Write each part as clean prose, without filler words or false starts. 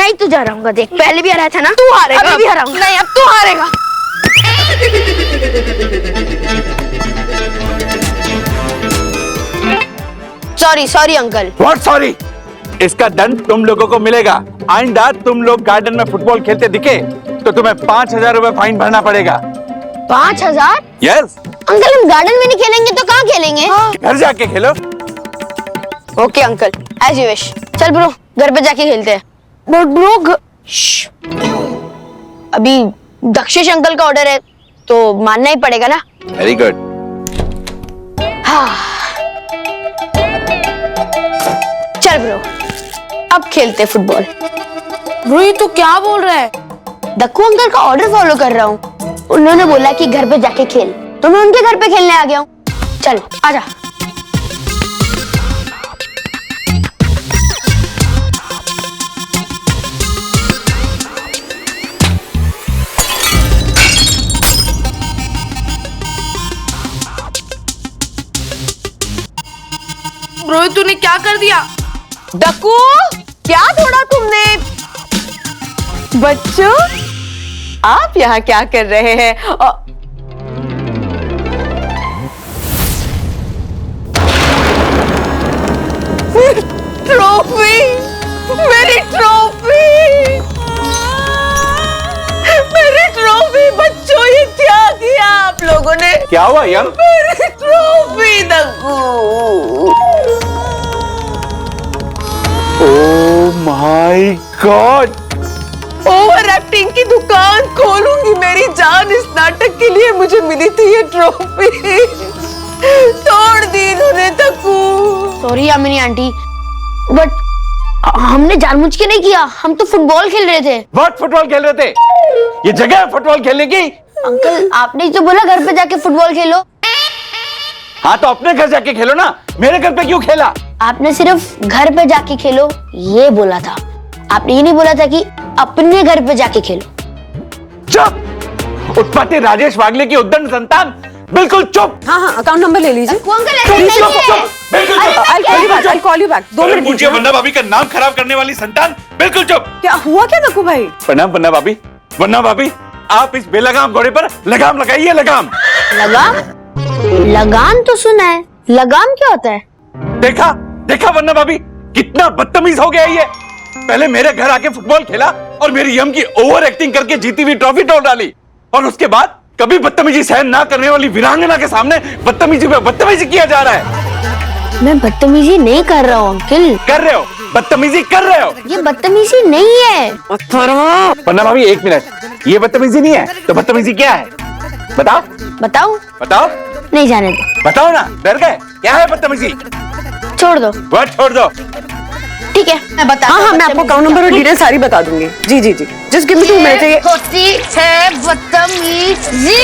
मैं ही तुझे हराऊंगा। देख, पहले भी हराया था ना। तू हारेगा, अभी भी हराऊंगा। नहीं अब तू हारेगा। Sorry sorry uncle. What sorry? इसका दंड तुम लोगों को मिलेगा। आइंदा तुम लोग गार्डन में फुटबॉल खेलते दिखे तो तुम्हें 5,000 रुपए फाइन भरना पड़ेगा। 5,000? यस। अंकल हम गार्डन में नहीं खेलेंगे तो कहाँ खेलेंगे? घर जाके खेलो। Okay uncle, as you wish. चल ब्रो, घर पे जाके खेलते हैं। बट ब्रो, अभी दक्षिश अंकल का ऑर्डर है तो मानना ही पड़ेगा ना। Very good. हाँ। चल ब्रो, अब खेलते फुटबॉल। ब्रो ये तो क्या बोल रहा है? दक्कू अंकल का ऑर्डर फॉलो कर रहा हूँ। उन्होंने बोला कि घर पे जाके खेल, तो मैं उनके घर पे खेलने आ गया हूँ। चल आजा। ब्रो तूने क्या कर दिया? डक्कू, क्या तोड़ा तुमने? बच्चों, आप यहाँ क्या कर रहे हैं? ट्रॉफी, मेरी ट्रॉफी, मेरी ट्रॉफी। बच्चों ये क्या किया आप लोगों ने? क्या हुआ यम? मेरी ट्रॉफी डक्कू। Oh my god. Over acting की दुकान खोलूंगी मेरी जान। इस नाटक के लिए मुझे मिली थी ये ट्रॉफी, तोड़ दी इन्होंने Dakku. Sorry Yamini aunty, but हमने जानबूझ के नहीं किया। हम तो फुटबॉल खेल रहे थे। व्हाट फुटबॉल खेल रहे थे? ये जगह है फुटबॉल खेलने की? अंकल आपने ही तो बोला घर पे जाके फुटबॉल खेलो। हाँ तो अपने घर जाके खेलो ना, मेरे घर पे क्यों खेला? आपने सिर्फ घर पे जाके खेलो ये बोला था। आपने ये नहीं बोला था कि अपने घर पे जाके खेलो। चुप! उत्पत्ति राजेश वागले की उद्दंड संतान, बिल्कुल चुप। हाँ हाँ, अकाउंट नंबर ले लीजिए। अंकल ऐसे नहीं है। बिल्कुल चुप। I'll call you back. 2 minute पूछिए वन्ना भाभी का नाम खराब करने वाली संतान, बिल्कुल चुप। क्या हुआ क्या डक्कू भाई? प्रणाम वन्ना भाभी। वन्ना भाभी, आप इस बेलगाम घोड़े पर लगाम लगाइए। लगाम। लगाम? लगाम तो सुना है, लगाम क्या होता है? देखा देखा वन्ना भाभी, कितना बदतमीज हो गया ये। पहले मेरे घर आके फुटबॉल खेला और मेरी यम की ओवर एक्टिंग करके जीती हुई ट्रॉफी तोड़ डाली, और उसके बाद कभी बदतमीजी सहन ना करने वाली वीरांगना के सामने बदतमीजी पे बदतमीजी किया जा रहा है। मैं बदतमीजी नहीं कर रहा हूँ अंकल। कर रहे हो, बदतमीजी कर रहे हो। ये बदतमीजी नहीं है। वन्ना भाभी 1 मिनट, ये बदतमीजी नहीं है तो बदतमीजी क्या है? बताओ बताओ? बताओ। नहीं जाने दो। बताओ ना, डर गए? क्या है बदतमीजी? छोड़ दो। वह छोड़ दो। ठीक है मैं बता। हाँ हाँ, मैं आपको अकाउंट नंबर और डिटेल सारी बता दूंगी। जी जी जी, जस्ट गिव मी 2 मिनट। ये होती है बदतमीजी।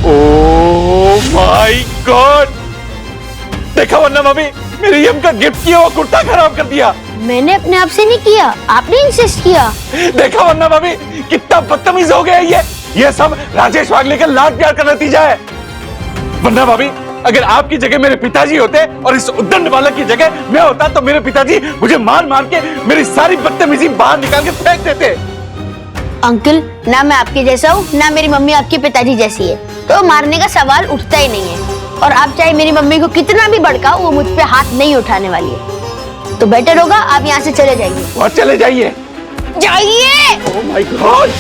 ओह माय गॉड। देखा वन्ना भाभी, मेरे यम का गिफ्ट किया हुआ कुर्ता खराब कर दिया। मैंने अपने आप से नहीं किया, आपने इंसिस्ट किया। देखा वन्ना भाभी, कितना बदतमीज हो गया ये सब राजेश वागले का लाड प्यार का नतीजा है। वन्ना भाभी, अगर आपकी जगह मेरे पिताजी होते और इस उद्दंड बालक की जगह मैं होता तो मेरे पिताजी मुझे मार मार के मेरी सारी बदतमीजी बाहर निकाल के फेंक देते। अंकल, ना मैं आपके जैसा हूँ ना मेरी मम्मी आपके पिताजी जैसी है, तो मारने का सवाल उठता ही नहीं है। और आप चाहे मेरी मम्मी को कितना भी भड़काओ, वो मुझ पे हाथ नहीं उठाने वाली है। तो बेटर होगा आप यहाँ से चले जाइए। और चले जाइए। जाइए। ओह माय गॉड।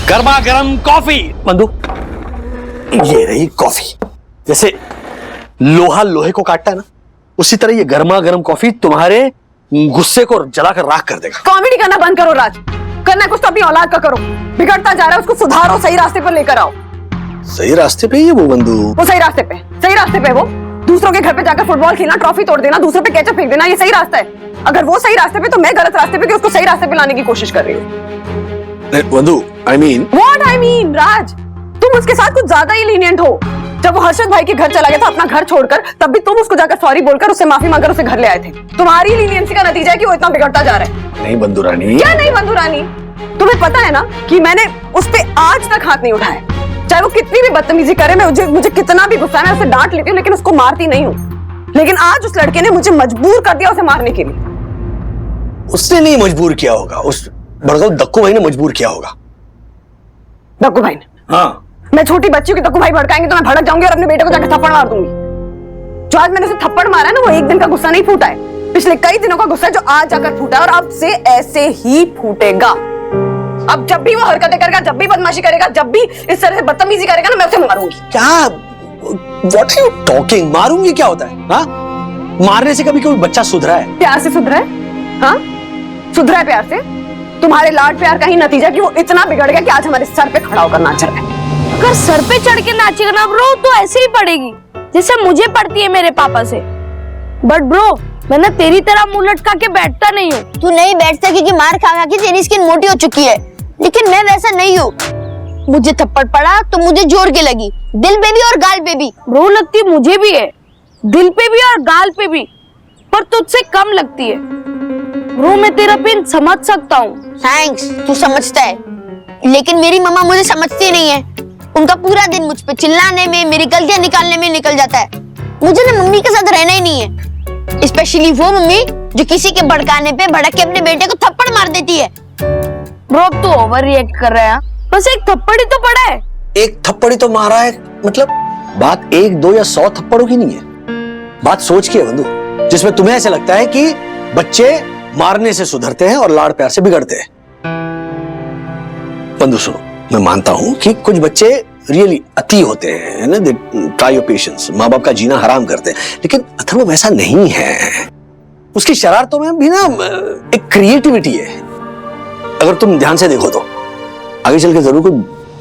गर्मा गर्म कॉफी। बंधु, ये रही कॉफी। जैसे लोहा लोहे को काटता है ना, उसी तरह ये गर्मा गर्म कॉफी तुम्हारे गुस्से को जलाकर राख कर देगा। कॉमेडी करना बंद करो राज, करना कुछ तो अपनी औलाद का करो। बिगड़ता जा रहा है, उसको सुधारो, सही रास्ते पर लेकर आओ। सही रास्ते पे ही है वो बंधु। वो सही रास्ते पे वो दूसरों के घर पे जाकर फुटबॉल खेलना, ट्रॉफी तोड़ देना, दूसरों पे केचप फेंक देना, ये सही रास्ता है? अगर वो सही रास्ते पे तो मैं गलत रास्ते पे कि उसको सही रास्ते पे लाने की कोशिश कर रही हूँ। वधु, I mean What I mean, राज, तुम उसके साथ कुछ ज्यादा ही लीनियंट हो। जब वो हर्षद भाई के घर चला गया था अपना घर छोड़कर, तब भी तुम उसको जाकर सॉरी बोलकर उससे माफी मांगकर उसे घर ले आए थे। तुम्हारी लीनियंसी का नतीजा है कि वो इतना बिगड़ता जा रहा है। नहीं बंधु रानी। क्या नहीं बंधु रानी? तुम्हें पता है ना कि मैंने उस पे आज तक हाथ नहीं उठाया। चाहे वो कितनी भी बदतमीजी करे, मैं मुझे कितना भी गुस्सा है, मैं उसे डांट लेती हूँ, लेकिन उसको मारती नहीं हूँ। लेकिन आज उस लड़के ने मुझे मजबूर कर दिया उसे मारने के लिए। उसने नहीं मजबूर किया होगा, उस भड़काऊ दक्कू भाई ने मजबूर किया होगा। दक्कू भाई ने? हाँ। मैं छोटी बच्ची की दक्कू भाई भड़काएंगे तो मैं भड़क जाऊंगी और अपने बेटे को जाकर थप्पड़ मार दूंगी। जो आज मैंने उसे थप्पड़ मारा है ना, वो एक दिन का गुस्सा नहीं फूटा है, पिछले कई दिनों का गुस्सा है जो आज जाकर फूटा है और अब से ऐसे ही फूटेगा। अब जब भी वो हरकतें करेगा, जब भी बदमाशी करेगा, जब भी इस तरह से बदतमीजी करेगा ना, मैं उसे मारूंगी। क्या? What are you talking? मारूंगी क्या होता है? हाँ? मारने से कभी कोई बच्चा सुधरा है? प्यार से सुधरा है? हाँ, सुधरा है प्यार से। तुम्हारे लाड प्यार का ही नतीजा कि वो इतना बिगड़ गया कि आज हमारे सर पे खड़ा होकर नाच रहा है। अगर सर पे चढ़ के नाचेगा ना ब्रो तो ऐसे ही पड़ेगी जैसे मुझे पड़ती है मेरे पापा से। बट ब्रो, मैं ना तेरी तरह मुंह लटका के बैठता नहीं हूँ। तू नहीं बैठता क्योंकि मार खा खा के तेरी स्किन मोटी हो चुकी है, लेकिन मैं वैसा नहीं हूँ। मुझे थप्पड़ पड़ा तो मुझे जोर के लगी, दिल पे भी और गाल पे भी। ब्रो, लगती मुझे भी है, दिल पे भी और गाल पे भी, पर तुझसे कम लगती है। ब्रो, मैं तेरा पेन समझ सकता हूँ। थैंक्स, तू समझता है, लेकिन मेरी मम्मा मुझे समझती नहीं है। उनका पूरा दिन मुझ पे चिल्लाने में, मेरी गलतियां निकालने में निकल जाता है। मुझे ना मम्मी के साथ रहना ही नहीं है, स्पेशली वो मम्मी जो किसी के भड़काने पे भड़क के अपने बेटे को थप्पड़ मार देती है। ब्रो, अब तू ओवर रिएक्ट कर रहा है। बस एक थप्पड़ ही तो पड़ा है। एक थप्पड़ ही तो मारा है, मतलब बात 1, 2 या 100 थप्पड़ों की नहीं है। बात सोच की है बंधु, जिसमें तुम्हें ऐसा लगता है कि बच्चे मारने से सुधरते हैं और लाड़ प्यार से बिगड़ते हैं। बंधु सुनो, मैं मानता हूं कि कुछ बच्चे रियली अति होते हैं ना, दे ट्राई योर पेशेंस, माँ बाप का जीना हराम करते हैं, लेकिन अथर्व वैसा नहीं है। उसकी शरारतों में भी ना एक क्रिएटिविटी है। अगर तुम ध्यान से देखो तो आगे चल के जरूर कोई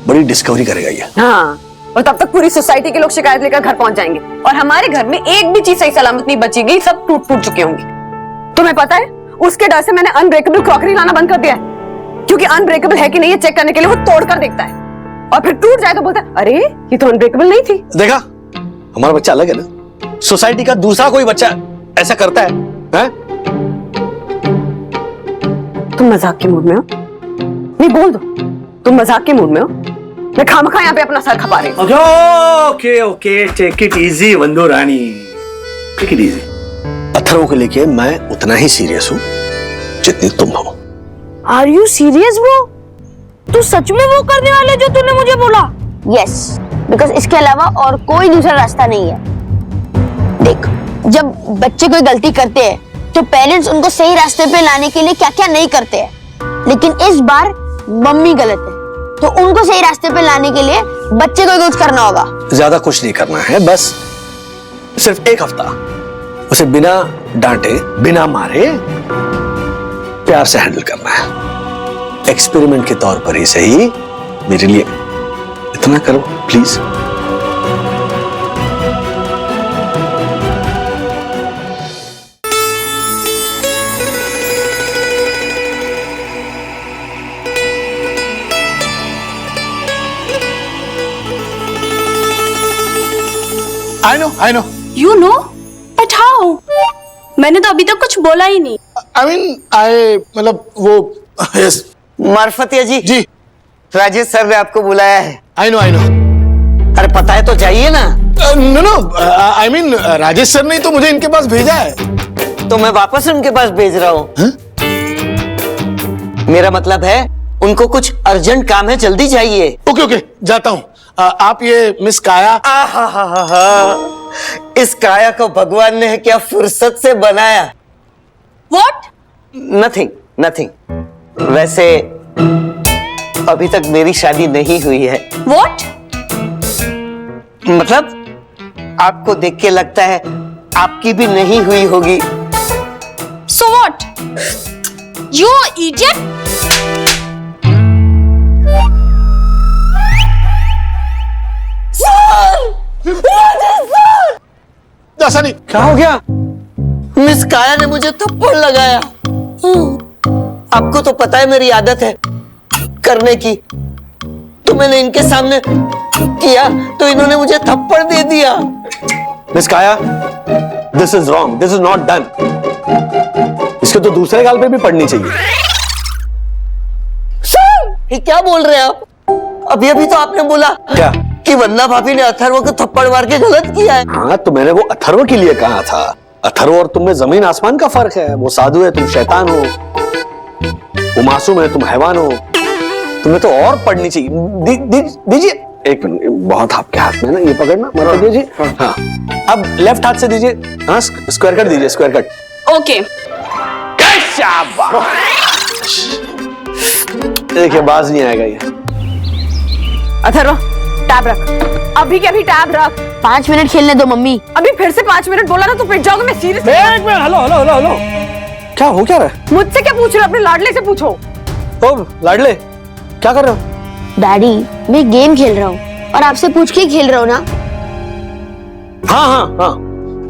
बड़ी डिस्कवरी करेगा ये। हाँ, और तब तक पूरी सोसाइटी के लोग शिकायत लेकर घर पहुंच जाएंगे और हमारे घर में एक भी चीज सही सलामत नहीं बचेगी, सब टूट फूट चुके होंगे। तुम्हें पता है, उसके डर से मैंने अनब्रेकेबल क्रॉकरी लाना बंद कर दिया है, क्योंकि अनब्रेकेबल है कि नहीं ये चेक करने के लिए वो तोड़ कर देखता है और फिर टूट जाए तो बोलता है अरे ये तो अनब्रेकेबल नहीं थी। देखा, हमारा बच्चा अलग है ना, सोसाइटी का दूसरा कोई बच्चा ऐसा करता है, हैं? तुम मजाक के मूड में हो? नहीं, बोल दो तुम मजाक के मूड में हो। मैं खामखा यहाँ पे अपना सर खपा रही हूँ। Okay okay, take it easy बंधु रानी, टेक इट इजी। अथर्व को लेके मैं उतना ही सीरियस हूँ जितनी तुम हो। Are you serious bro? तू सच में वो करने वाले जो तूने मुझे बोला? यस, बिकॉज इसके अलावा और कोई दूसरा रास्ता नहीं है। देख, जब बच्चे कोई गलती करते हैं तो पेरेंट्स उनको सही रास्ते पे लाने के लिए क्या क्या नहीं करते हैं, लेकिन इस बार मम्मी गलत है तो उनको सही रास्ते पे लाने के लिए बच्चे को कुछ करना होगा। ज्यादा कुछ नहीं करना है, बस सिर्फ 1 हफ्ता उसे बिना डांटे, बिना मारे, प्यार से हैंडल करना है। एक्सपेरिमेंट के तौर पर ही सही, मेरे लिए इतना करो please. I know. You know? But how? मैंने तो अभी तक कुछ बोला ही नहीं। मतलब वो yes. मार्फतिया जी जी, राजेश सर ने आपको बुलाया है। I know. अरे पता है तो जाइए ना। No, राजेश सर ने तो मुझे इनके पास भेजा है। तो मैं वापस उनके पास भेज रहा हूँ। मेरा मतलब है उनको कुछ अर्जेंट काम है, जल्दी जाइए। ओके, जाता हूँ। आप ये मिस काया। इस काया को भगवान ने क्या फुर्सत से बनाया। What? नथिंग। वैसे अभी तक मेरी शादी नहीं हुई है। What? मतलब आपको देख के लगता है आपकी भी नहीं हुई होगी। So what? You idiot? ऐसा नहीं। क्या हो गया? मिस काया ने मुझे थप्पड़ लगाया। आपको तो पता है मेरी आदत है, करने की, तो मैंने इनके सामने किया तो इन्होंने मुझे थप्पड़ दे दिया। मिस काया, this is wrong, this is not done. इसके तो दूसरे गाल पे भी पड़नी चाहिए। ये क्या बोल रहे हैं आप? अभी अभी तो आपने बोला क्या? कि वंदना भाभी ने अथर्व को थप्पड़ मार के गलत किया है। हाँ, तो मैंने वो अथर्व के लिए कहा था। अथर्व और तुम में जमीन आसमान का फर्क है। वो साधु है, तुम शैतान हो। वो मासूम है, तुम हैवान हो। तुम्हें तो और पढ़नी चाहिए। दीजिए एक मिनट, बहुत आपके हाथ में है ना, ये पकड़ना, मत दीजिए। हाँ, अब लेफ्ट हाथ से दीजिए। हाँ, स्क्वायर कट दीजिए, स्क्वायर कट। ओके। देखिए, बाज नहीं आएगा ये। अथर्व, टैब रख, अभी के अभी टैब रख। 5 मिनट खेलने दो मम्मी। अभी फिर से 5 मिनट बोला ना तो पिट जाओगे। मैं सीरियस। एक minute, hello hello hello hello, क्या हो क्या रहा है? मुझसे क्या पूछ रहे हो? अपने लाडले से पूछो। ओ लाडले, क्या कर रहे हो? डैडी, मैं गेम खेल रहा हूँ और आपसे पूछ के ही खेल रहा हूँ ना। हाँ हाँ हाँ,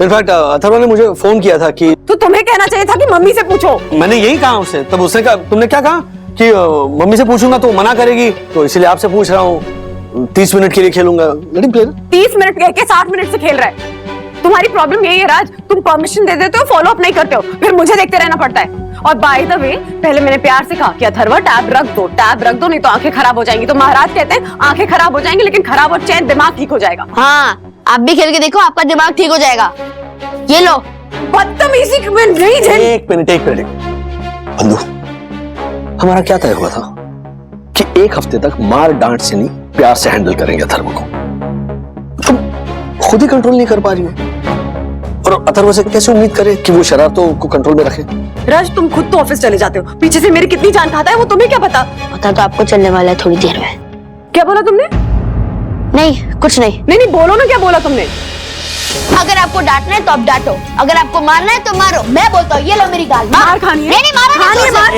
इनफैक्ट अथर्व ने मुझे फोन किया था कि तो तुम्हें कहना चाहिए था कि मम्मी से पूछो। मैंने यही कहा उसे। तब उसने कहा, तुमने क्या कहा कि मम्मी से पूछूंगा तो मना करेगी, तो इसलिए आपसे पूछ रहा हूँ। 30 मिनट के लिए खेलूंगा। Let him play. 30 मिनट कह के 60 मिनट से खेल रहा है। तुम्हारी प्रॉब्लम यही है राज, तुम परमिशन दे देते हो, फॉलो अप नहीं करते हो, फिर मुझे देखते रहना पड़ता है। और बाय द वे, पहले मैंने प्यार से कहा कि अथर्व टैब रख दो, नहीं तो आंखें खराब हो जाएंगी। तो महाराज कहते हैं आंखें खराब हो जाएंगी, लेकिन खराब और चैन दिमाग ठीक हो जाएगा। हाँ, आप भी खेल के देखो, आपका दिमाग ठीक हो जाएगा। ये लो। बदतमीजी में नहीं झेल। एक मिनट बंधु, हमारा क्या तय हुआ था कि 1 हफ्ते तक मार डांट से नहीं, प्यार से हैंडल करेंगे अथर्व को। तुम खुद ही कंट्रोल नहीं कर पा रही हो, और अथर्व से कैसे उम्मीद करें कि वो शरारतों को कंट्रोल में रखे? राज, तुम खुद तो ऑफिस चले जाते हो, पीछे से मेरी कितनी जान खाता है वो तुम्हें क्या पता? पता तो आपको चलने वाला है थोड़ी देर में। क्या बोला तुमने? नहीं, कुछ नहीं। नहीं बोलो ना, क्या बोला तुमने? अगर आपको डांटना है तो आप डांटो, अगर आपको मारना है तो मारो। मैं बोलता हूँ, ये लो मेरी गाल। मार खानी है? नहीं, मारो ना, खानी है मार।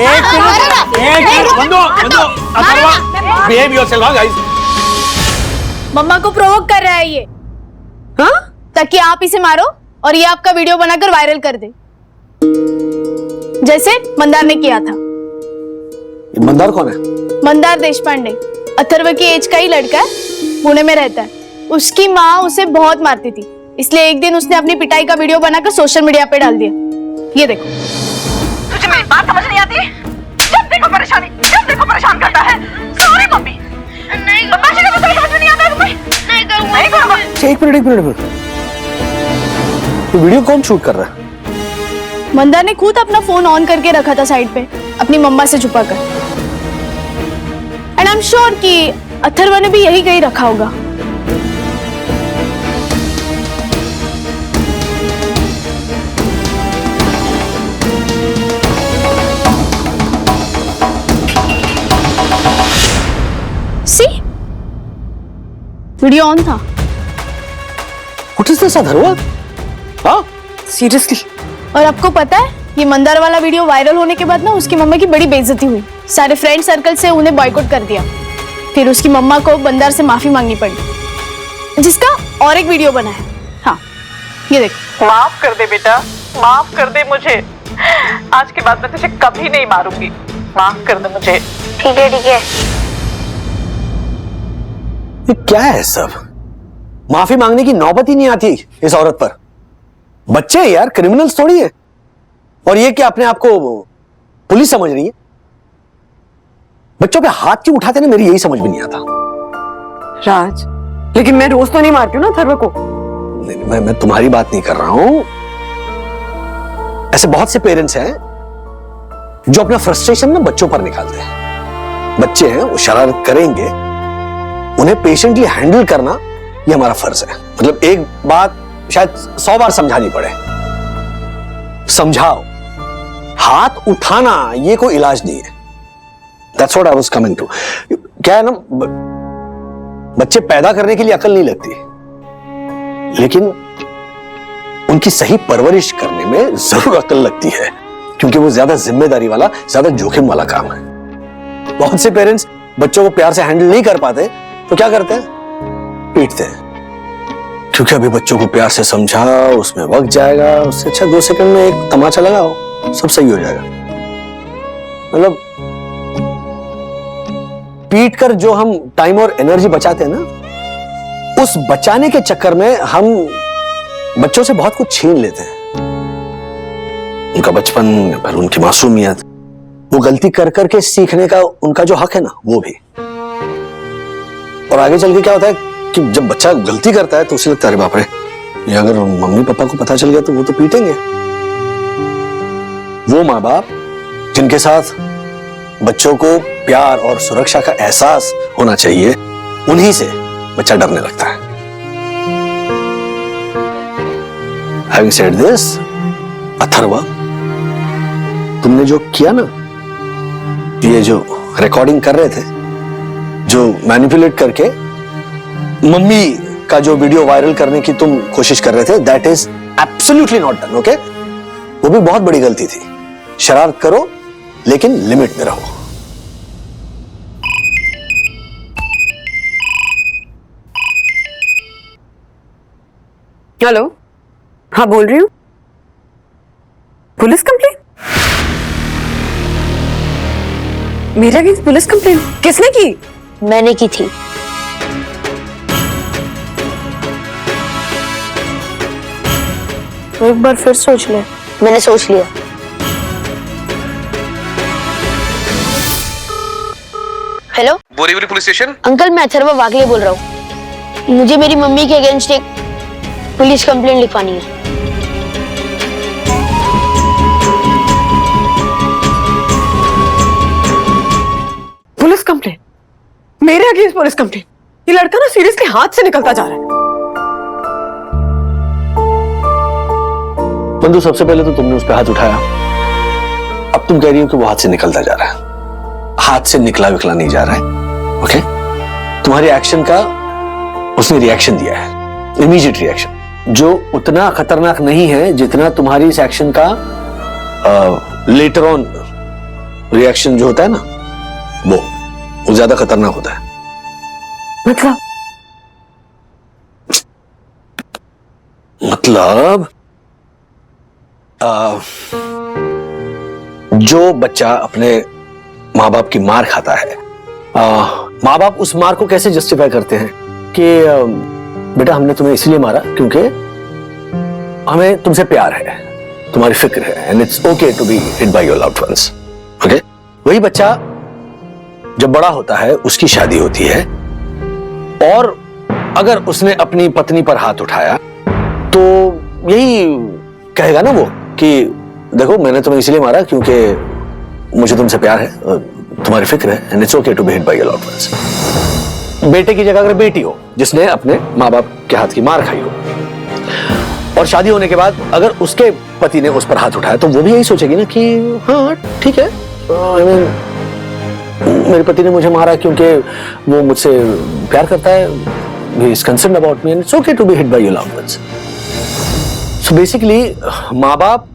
Behave yourself guys. मम्मा को प्रोवोक कर रहा है ये, हाँ? ताकि आप इसे मारो और ये आपका वीडियो बनाकर वायरल कर दे, जैसे मंदार ने किया था। मंदार कौन है? मंदार देशपांडे, अथर्व की एज का ही लड़का है, पुणे में रहता है। उसकी माँ उसे बहुत मारती थी, इसलिए एक दिन उसने अपनी पिटाई का वीडियो बनाकर सोशल मीडिया पे डाल दिया। ये देखो। तुझे मेरी बात समझ नहीं आती? जब देखो परेशानी, जब देखो परेशान करता है। Sorry mummy. नहीं, समझ नहीं आता तुम्हें? नहीं करूंगा। एक मिनट, ये वीडियो कौन शूट कर रहा है? मंदार ने खुद अपना फोन ऑन करके रखा था साइड पे, अपनी मम्मा से छुपाकर। एंड आई एम श्योर कि अथर्व ने भी यही कहीं रखा होगा। सी, वीडियो ऑन था। What is this Atharva? हाँ? सीरियसली? और आपको पता है, ये मंदार वाला वीडियो वायरल होने के बाद ना उसकी मम्मा की बड़ी बेइज्जती हुई। सारे फ्रेंड सर्कल से उन्हें बॉयकॉट कर दिया। फिर उसकी मम्मा को मंदार से माफी मांगनी पड़ी, जिसका और एक वीडियो बना है। हाँ, ये देखो। माफ कर दे बेटा, माफ कर दे मुझे। आज के बाद मैं तुझे कभी नहीं मारूंगी। माफ कर दे मुझे। ठीक है। ये क्या है सब? माफी मांगने की नौबत ही नहीं आती इस औरत पर। बच्चे हैं यार, क्रिमिनल्स थोड़ी है। और ये क्या अपने आप को पुलिस समझ रही है? बच्चों पे हाथ क्यों उठाते ना, मेरी यही समझ में नहीं आता। राज, लेकिन मैं रोज तो नहीं मारती हूँ ना अथर्व को। नहीं, मैं तुम्हारी बात नहीं कर रहा हूं। ऐसे बहुत से पेरेंट्स हैं जो अपना फ्रस्ट्रेशन ना बच्चों पर निकालते हैं। बच्चे हैं, वो शरारत करेंगे, उन्हें पेशेंटली हैंडल करना ये हमारा फर्ज है। मतलब एक बात शायद 100 बार समझानी पड़े। समझाओ, हाथ उठाना ये कोई इलाज नहीं है। That's what I was coming to. क्या है ना, बच्चे पैदा करने के लिए अकल नहीं लगती, लेकिन उनकी सही परवरिश करने में जरूर अकल लगती है, क्योंकि वो ज्यादा जिम्मेदारी वाला, ज्यादा जोखिम वाला काम है। बहुत से पेरेंट्स बच्चों को प्यार से हैंडल नहीं कर पाते तो क्या करते हैं? पीटते हैं। क्योंकि अभी बच्चों को प्यार से समझाओ, उसमें वक्त जाएगा, उससे अच्छा 2 सेकंड में एक तमाचा लगाओ, सब सही हो जाएगा। मतलब पीट कर जो हम टाइम और एनर्जी बचाते हैं ना, उस बचाने के चक्कर में हम बच्चों से बहुत कुछ छीन लेते हैं। उनका बचपन और उनकी मासूमियत, वो गलती कर करके सीखने का उनका जो हक है ना, वो भी। और आगे चल के क्या होता है कि जब बच्चा गलती करता है तो उसे लगता है अरे बाप रे, ये अगर मम्मी पापा को पता चल गया तो वो तो पीटेंगे। वो माँ बाप जिनके साथ बच्चों को प्यार और सुरक्षा का एहसास होना चाहिए, उन्हीं से बच्चा डरने लगता है। Having said this, अथर्वा, तुमने जो किया ना, ये जो रिकॉर्डिंग कर रहे थे, जो मैनिपुलेट करके मम्मी का जो वीडियो वायरल करने की तुम कोशिश कर रहे थे, that is absolutely not done, okay? वो भी बहुत बड़ी गलती थी। शरारत करो लेकिन लिमिट में रहो। हेलो, हाँ बोल रही हूँ। Police complain? मेरे अगेंस्ट पुलिस कंप्लेन किसने की? मैंने की थी। तो एक बार फिर सोच ले। मैंने सोच लिया। Hello, Borivali police station. Uncle मैं अथर्वा वागले बोल रहा हूँ। मुझे मेरी मम्मी के अगेंस्ट एक पुलिस कंप्लेंट लिखवानी है। Police complain? मेरे अगेंस्ट पुलिस कंप्लेन? ये लड़का ना सीरियसली हाथ से निकलता जा रहा है। बंधु, सबसे पहले तो तुमने उस पर हाथ उठाया, अब तुम कह रही हो कि वो हाथ से निकलता जा रहा है। हाथ से निकला विकला नहीं जा रहा है, ओके? तुम्हारे एक्शन का उसने रिएक्शन दिया है, इमीडिएट रिएक्शन, जो उतना खतरनाक नहीं है जितना तुम्हारी इस एक्शन का लेटर ऑन रिएक्शन जो होता है ना, वो ज्यादा खतरनाक होता है। मतलब जो बच्चा अपने माँ बाप की मार खाता है, माँ बाप उस मार को कैसे जस्टिफाई करते हैं कि बेटा हमने तुम्हें इसलिए मारा क्योंकि हमें तुमसे प्यार है, तुम्हारी फिक्र है, and it's okay to be hit by your loved ones, okay? वही बच्चा जब बड़ा होता है, उसकी शादी होती है, और अगर उसने अपनी पत्नी पर हाथ उठाया तो यही कहेगा ना वो कि देखो मैंने तुम्हें इसलिए मारा क्योंकि मुझे तुमसे प्यार है, तुम्हारी फिक्र है, and it's okay to be hit by your loved ones. बेटे की जगह अगर बेटी हो जिसने अपने माँ बाप के हाथ की मार खाई हो, और शादी होने के बाद अगर उसके पति ने उस पर हाथ उठाया, तो वो भी यही सोचेगी ना कि हाँ ठीक है, आई मीन मेरे पति ने मुझे मारा क्योंकि वो मुझसे प्यार करता है, he is concerned about me and it's okay to be hit by your loved ones. So basically माँ बाप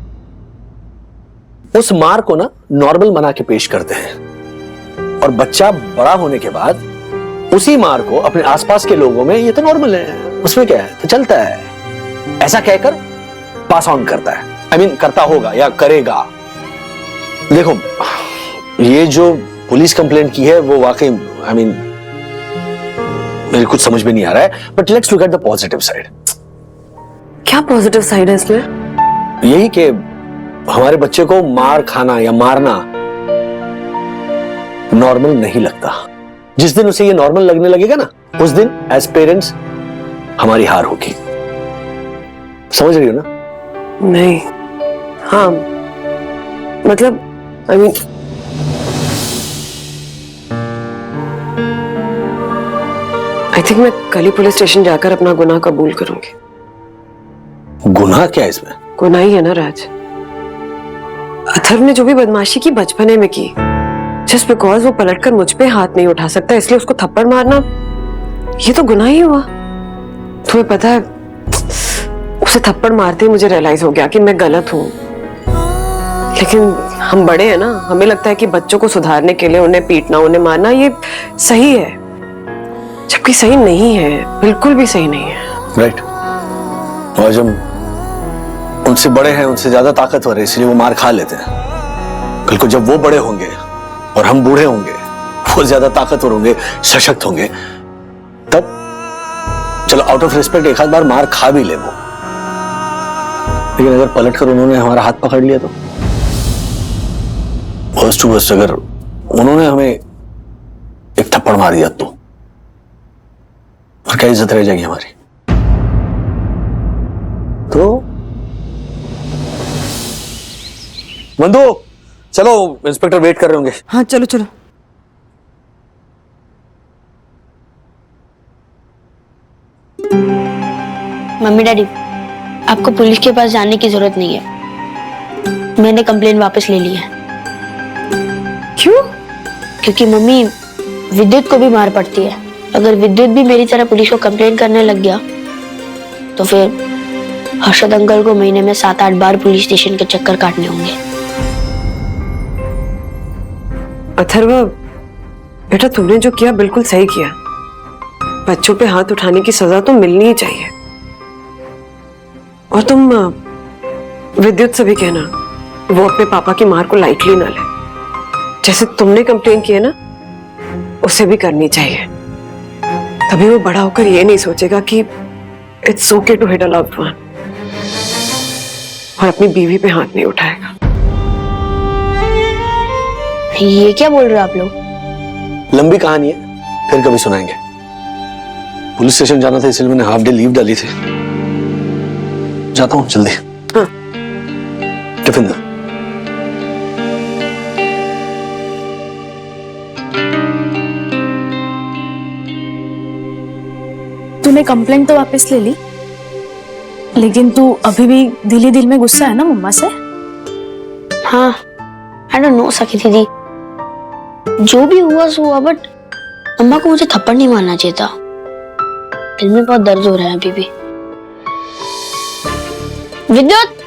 उस मार को ना नॉर्मल बना के पेश करते हैं, और बच्चा बड़ा होने के बाद उसी मार को अपने आसपास के लोगों में ये तो नॉर्मल है, उसमें क्या है, तो चलता है, ऐसा कहकर पास ऑन करता है। I mean करता होगा या करेगा। देखो ये जो पुलिस कंप्लेंट की है वो वाकई I mean मेरे कुछ समझ में नहीं आ रहा है, but let's look at the positive side. क्या पॉजिटिव साइड है इसमें? यही कि हमारे बच्चे को मार खाना या मारना नॉर्मल नहीं लगता। जिस दिन उसे ये नॉर्मल लगने लगेगा ना, उस दिन एज पेरेंट्स हमारी हार होगी। समझ रही हो ना? नहीं, हाँ मतलब I mean I think मैं कल ही पुलिस स्टेशन जाकर अपना गुनाह कबूल करूंगी। गुनाह क्या है इसमें? गुनाह ही है ना राज। अथर्व ने जो भी बदमाशी की बचपने में की, जस्ट बिकॉज वो पलटकर मुझ पे हाथ नहीं उठा सकता इसलिए उसको थप्पड़ मारना, ये तो गुनाह ही हुआ। तुम्हें पता है उसे थप्पड़ मारते ही मुझे रियलाइज हो गया कि मैं गलत हूं, लेकिन हम बड़े हैं ना, हमें लगता है कि बच्चों को सुधारने के लिए उन्हें पीटना, उन्हें मारना ये सही है, जबकि सही नहीं है, बिल्कुल भी सही नहीं है। राइट। और जब उनसे बड़े हैं, उनसे ज्यादा ताकतवर है, इसलिए वो मार खा लेते हैं। कल को जब वो बड़े होंगे और हम बूढ़े होंगे वो ज्यादा ताकतवर होंगे, सशक्त होंगे, तब चलो आउट ऑफ रिस्पेक्ट एक आध बार मार खा भी ले वो, लेकिन अगर पलटकर उन्होंने हमारा हाथ पकड़ लिया तो वर्स्ट टू वर्स्ट, अगर उन्होंने हमें एक थप्पड़ मार दिया तो और क्या इज्जत रह जाएगी हमारी? तो बंधु चलो, इंस्पेक्टर वेट कर रहे होंगे। हाँ चलो चलो। मम्मी डैडी, आपको पुलिस के पास जाने की जरूरत नहीं है, मैंने कंप्लेन वापस ले ली है। क्यों? क्योंकि मम्मी विद्युत को भी मार पड़ती है, अगर विद्युत भी मेरी तरह पुलिस को कंप्लेन करने लग गया तो फिर हर्षद अंकल को महीने में 7-8 बार पुलिस स्टेशन के चक्कर काटने होंगे। अथर्व बेटा, तुमने जो किया बिल्कुल सही किया। बच्चों पे हाथ उठाने की सजा तो मिलनी ही चाहिए। और तुम विद्युत से भी कहना वो अपने पापा की मार को लाइटली ना ले, जैसे तुमने कंप्लेन की है ना, उसे भी करनी चाहिए। तभी वो बड़ा होकर ये नहीं सोचेगा कि it's okay to hit a loved one, और अपनी बीवी पे हाथ नहीं उठाएगा। ये क्या बोल रहे हो आप लोग? लंबी कहानी है, फिर कभी सुनाएंगे। पुलिस स्टेशन जाना था इसलिए मैंने हाफ डे लीव डाली थी। जाता हूँ जल्दी। हाँ। टिफिन दो। तूने कंप्लेंट तो वापस ले ली, लेकिन तू अभी भी दिल ही दिल में गुस्सा है ना मम्मा से? हाँ, आई डोंट नो सखी दीदी, जो भी हुआ सो हुआ, बट अम्मा को मुझे थप्पड़ नहीं मारना चाहिए था। दिल में बहुत दर्द हो रहा है अभी भी। विद्युत!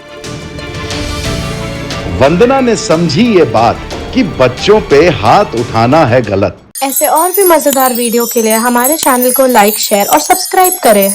वंदना ने समझी ये बात कि बच्चों पे हाथ उठाना है गलत। ऐसे और भी मजेदार वीडियो के लिए हमारे चैनल को लाइक, शेयर और सब्सक्राइब करें।